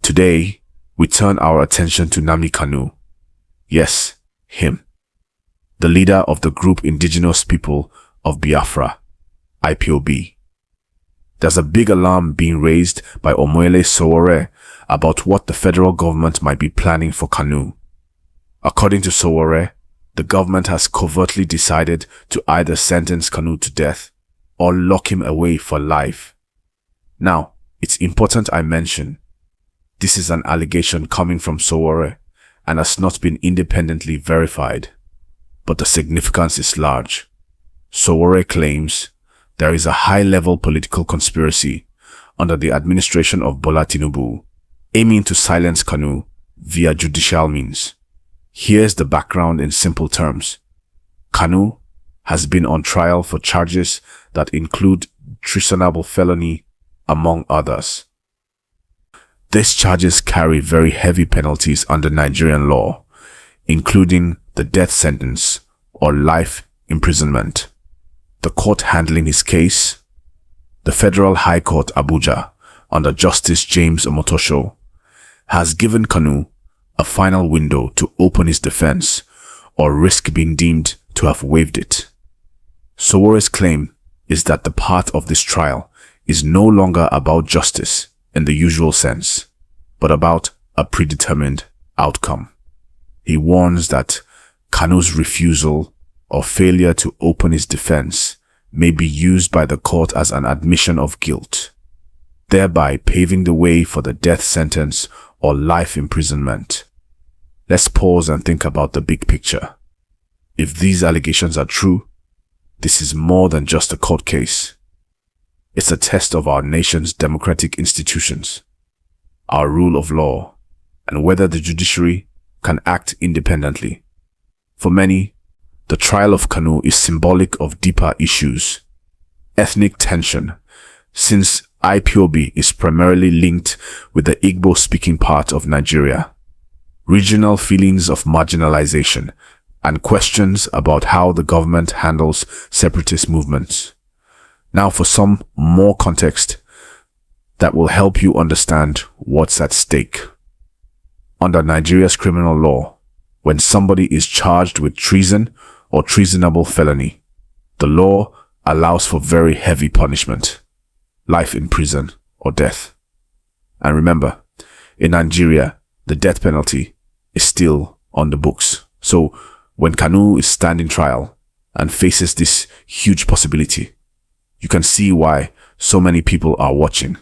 Today, we turn our attention to Nnamdi Kanu. Yes, him. The leader of the group Indigenous People of Biafra, IPOB. There's a big alarm being raised by Omoyele Sowore about what the federal government might be planning for Kanu. According to Sowore, the government has covertly decided to either sentence Kanu to death or lock him away for life. Now, it's important I mention, this is an allegation coming from Sowore and has not been independently verified, but the significance is large. Sowore claims there is a high-level political conspiracy under the administration of Bola Tinubu, aiming to silence Kanu via judicial means. Here's the background in simple terms. Kanu has been on trial for charges that include treasonable felony, among others. These charges carry very heavy penalties under Nigerian law, including the death sentence or life imprisonment. The court handling his case, the Federal High Court Abuja, under Justice James Omotosho, has given Kanu a final window to open his defense or risk being deemed to have waived it. Sowore's claim is that the path of this trial is no longer about justice in the usual sense, but about a predetermined outcome. He warns that Kanu's refusal or failure to open his defense may be used by the court as an admission of guilt, thereby paving the way for the death sentence or life imprisonment. Let's pause and think about the big picture. If these allegations are true, this is more than just a court case. It's a test of our nation's democratic institutions, our rule of law, and whether the judiciary can act independently. For many, the trial of Kanu is symbolic of deeper issues. Ethnic tension, since IPOB is primarily linked with the Igbo-speaking part of Nigeria. Regional feelings of marginalization and questions about how the government handles separatist movements. Now for some more context that will help you understand what's at stake. Under Nigeria's criminal law, when somebody is charged with treason or treasonable felony, the law allows for very heavy punishment, life in prison or death. And remember, in Nigeria, the death penalty is still on the books. So when Kanu is standing trial and faces this huge possibility, you can see why so many people are watching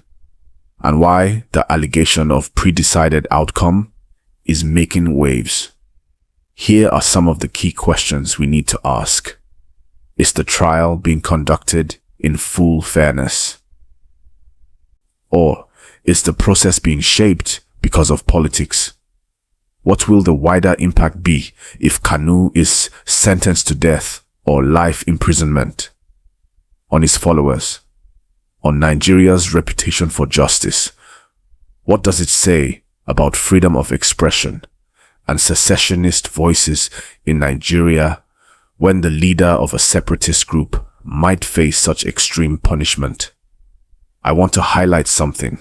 and why the allegation of pre-decided outcome is making waves. Here are some of the key questions we need to ask. Is the trial being conducted in full fairness? Or is the process being shaped because of politics? What will the wider impact be if Kanu is sentenced to death or life imprisonment? On his followers, on Nigeria's reputation for justice, what does it say about freedom of expression and secessionist voices in Nigeria when the leader of a separatist group might face such extreme punishment? I want to highlight something.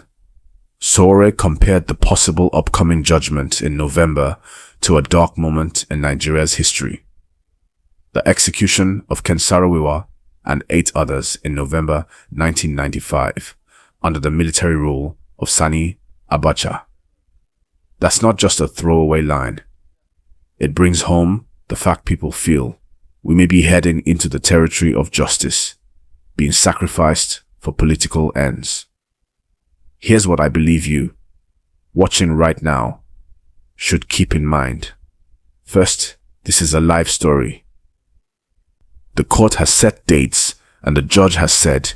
Sowore compared the possible upcoming judgment in November to a dark moment in Nigeria's history. The execution of Ken Saro-Wiwa and 8 others in November 1995 under the military rule of Sani Abacha. That's not just a throwaway line. It brings home the fact people feel we may be heading into the territory of justice, being sacrificed for political ends. Here's what I believe you, watching right now, should keep in mind. First, this is a live story. The court has set dates and the judge has said,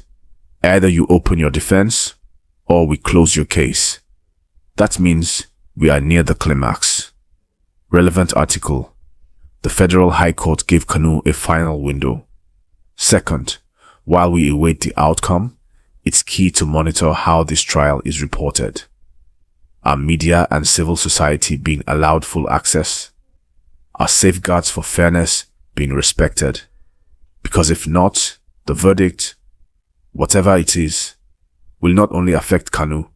either you open your defense or we close your case. That means we are near the climax. Relevant article. The Federal High Court gave Kanu a final window. Second, while we await the outcome, it's key to monitor how this trial is reported. Are media and civil society being allowed full access? Are safeguards for fairness being respected? Because if not, the verdict, whatever it is, will not only affect Kanu,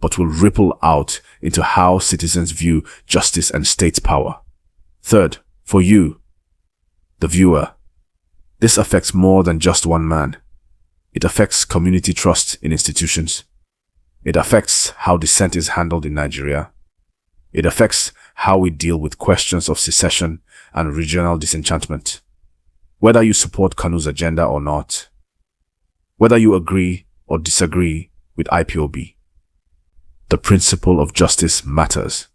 but will ripple out into how citizens view justice and state power. Third, for you, the viewer, this affects more than just one man. It affects community trust in institutions. It affects how dissent is handled in Nigeria. It affects how we deal with questions of secession and regional disenchantment. Whether you support Kanu's agenda or not, whether you agree or disagree with IPOB, the principle of justice matters.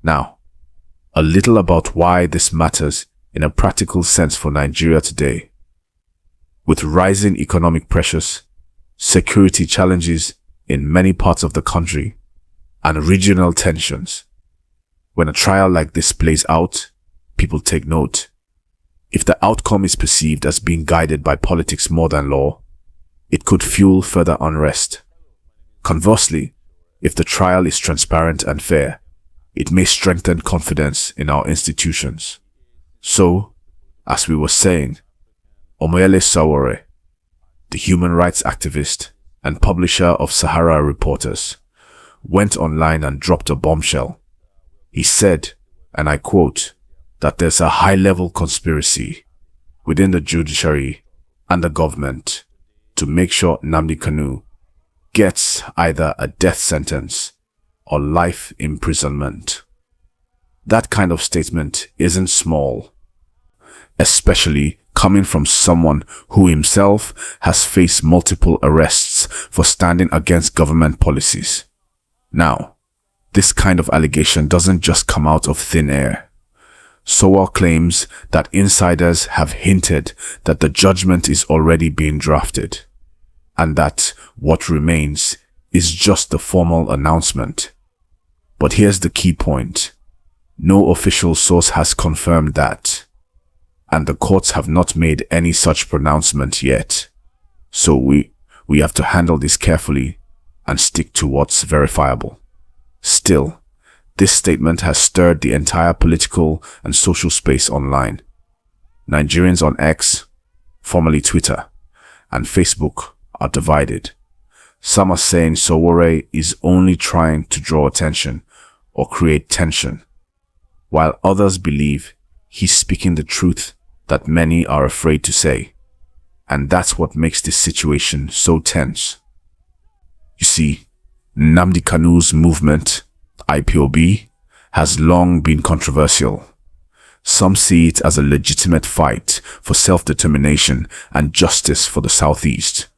Now, a little about why this matters in a practical sense for Nigeria today. With rising economic pressures, security challenges in many parts of the country, and regional tensions, when a trial like this plays out, people take note. If the outcome is perceived as being guided by politics more than law, it could fuel further unrest. Conversely, if the trial is transparent and fair, it may strengthen confidence in our institutions. So, as we were saying, Omoyele Sowore, the human rights activist and publisher of Sahara Reporters, went online and dropped a bombshell. He said, and I quote, that there's a high-level conspiracy within the judiciary and the government to make sure Nnamdi Kanu gets either a death sentence or life imprisonment. That kind of statement isn't small, especially coming from someone who himself has faced multiple arrests for standing against government policies. Now, this kind of allegation doesn't just come out of thin air. Sowore claims that insiders have hinted that the judgment is already being drafted, and that what remains is just the formal announcement. But here's the key point. No official source has confirmed that, and the courts have not made any such pronouncement yet. So we have to handle this carefully and stick to what's verifiable. Still, this statement has stirred the entire political and social space online. Nigerians on X, formerly Twitter, and Facebook are divided. Some are saying Sowore is only trying to draw attention or create tension, while others believe he's speaking the truth that many are afraid to say. And that's what makes this situation so tense. You see, Nnamdi Kanu's movement, IPOB, has long been controversial. Some see it as a legitimate fight for self-determination and justice for the Southeast,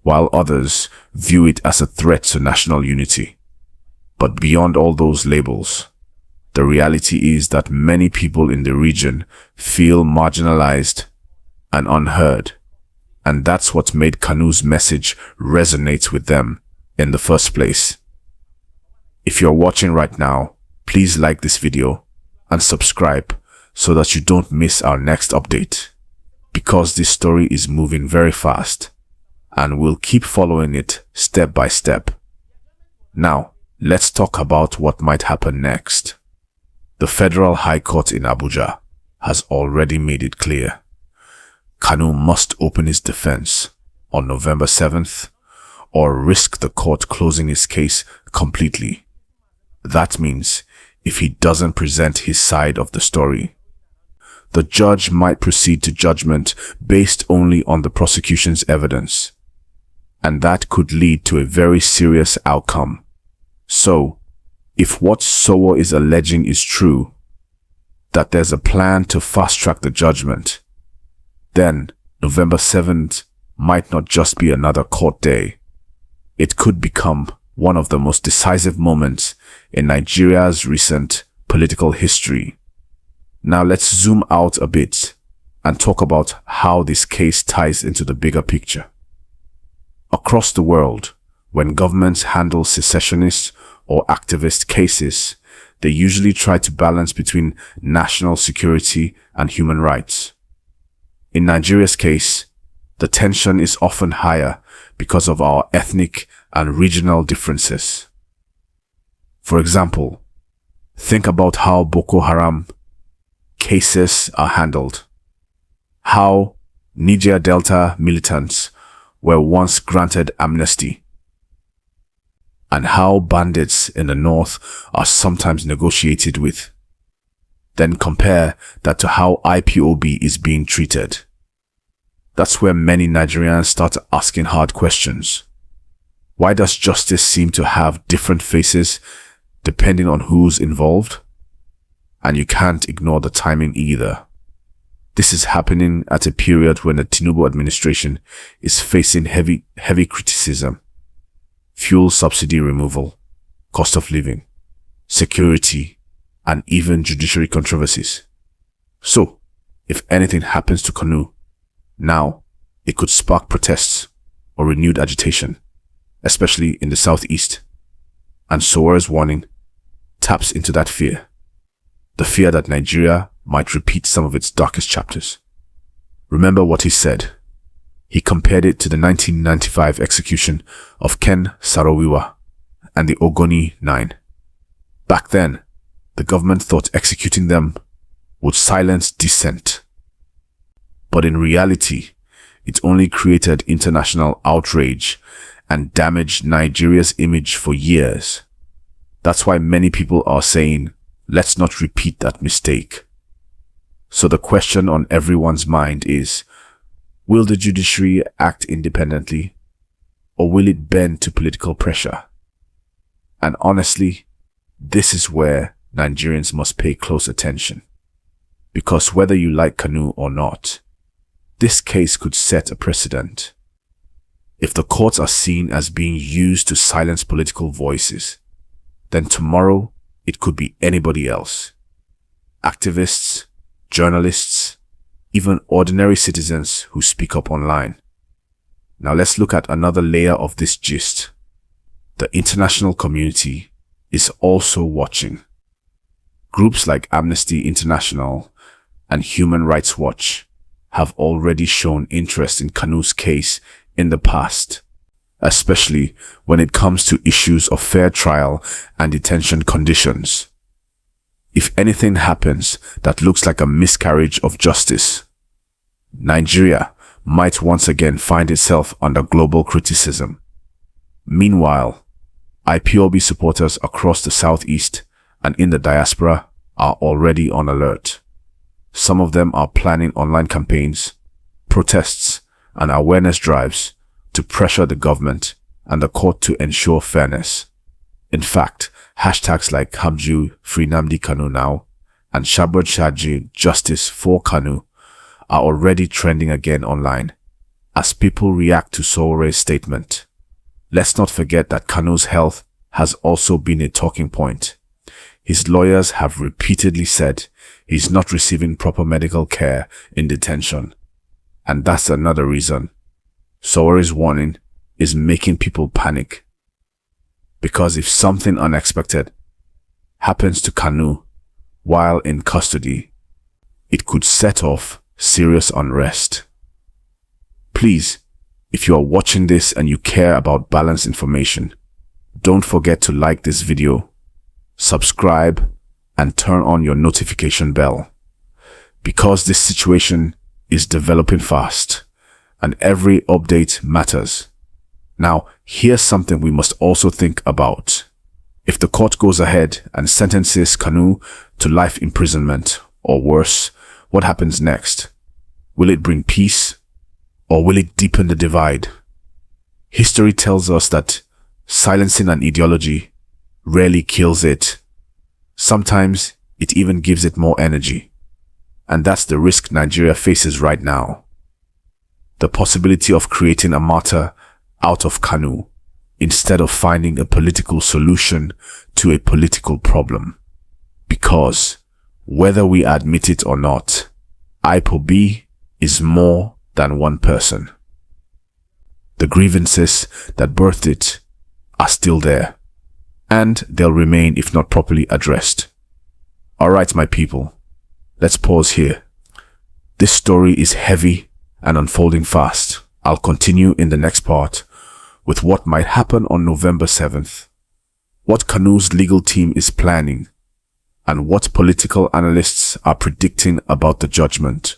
while others view it as a threat to national unity. But beyond all those labels, the reality is that many people in the region feel marginalized and unheard, and that's what made Kanu's message resonate with them in the first place. If you're watching right now, please like this video and subscribe so that you don't miss our next update, because this story is moving very fast and we'll keep following it step by step. Now, let's talk about what might happen next. The Federal High Court in Abuja has already made it clear. Kanu must open his defense on November 7th or risk the court closing his case completely. That means if he doesn't present his side of the story, the judge might proceed to judgment based only on the prosecution's evidence, and that could lead to a very serious outcome. So, if what Sowore is alleging is true, that there's a plan to fast-track the judgment, then November 7th might not just be another court day. It could become one of the most decisive moments in Nigeria's recent political history. Now let's zoom out a bit and talk about how this case ties into the bigger picture. Across the world, when governments handle secessionist or activist cases, they usually try to balance between national security and human rights. In Nigeria's case, the tension is often higher because of our ethnic and regional differences. For example, think about how Boko Haram cases are handled, how Niger Delta militants were once granted amnesty, and how bandits in the north are sometimes negotiated with. Then compare that to how IPOB is being treated. That's where many Nigerians start asking hard questions. Why does justice seem to have different faces depending on who's involved? And you can't ignore the timing either. This is happening at a period when the Tinubu administration is facing heavy criticism. Fuel subsidy removal, cost of living, security, and even judiciary controversies. So, if anything happens to Kanu, now it could spark protests or renewed agitation, especially in the southeast. And Sowore's warning taps into that fear. The fear that Nigeria might repeat some of its darkest chapters. Remember what he said. He compared it to the 1995 execution of Ken Saro-Wiwa and the Ogoni 9. Back then, the government thought executing them would silence dissent. But in reality, it only created international outrage and damaged Nigeria's image for years. That's why many people are saying, let's not repeat that mistake. So the question on everyone's mind is, will the judiciary act independently, or will it bend to political pressure? And honestly, this is where Nigerians must pay close attention. Because whether you like Kanu or not, this case could set a precedent. If the courts are seen as being used to silence political voices, then tomorrow it could be anybody else. Activists, journalists, even ordinary citizens who speak up online. Now let's look at another layer of this gist. The international community is also watching. Groups like Amnesty International and Human Rights Watch have already shown interest in Kanu's case in the past, especially when it comes to issues of fair trial and detention conditions. If anything happens that looks like a miscarriage of justice, Nigeria might once again find itself under global criticism. Meanwhile, IPOB supporters across the southeast and in the diaspora are already on alert. Some of them are planning online campaigns, protests, and awareness drives to pressure the government and the court to ensure fairness. In fact, hashtags like Hamju Free Nnamdi Kanu Now and Shabad Shaji Justice for Kanu are already trending again online as people react to Sowore's statement. Let's not forget that Kanu's health has also been a talking point. His lawyers have repeatedly said he's not receiving proper medical care in detention. And that's another reason Sowore's warning is making people panic. Because if something unexpected happens to Kanu while in custody, it could set off serious unrest. Please, if you are watching this and you care about balanced information, don't forget to like this video, subscribe, and turn on your notification bell. Because this situation is developing fast and every update matters. Now, here's something we must also think about. If the court goes ahead and sentences Kanu to life imprisonment or worse, what happens next? Will it bring peace or will it deepen the divide? History tells us that silencing an ideology rarely kills it. Sometimes it even gives it more energy. And that's the risk Nigeria faces right now. The possibility of creating a martyr out of Kanu instead of finding a political solution to a political problem. Because whether we admit it or not, IPOB is more than one person. The grievances that birthed it are still there, and they'll remain if not properly addressed. Alright, my people, let's pause here. This story is heavy and unfolding fast. I'll continue in the next part with what might happen on November 7th, what Kanu's legal team is planning, and what political analysts are predicting about the judgment.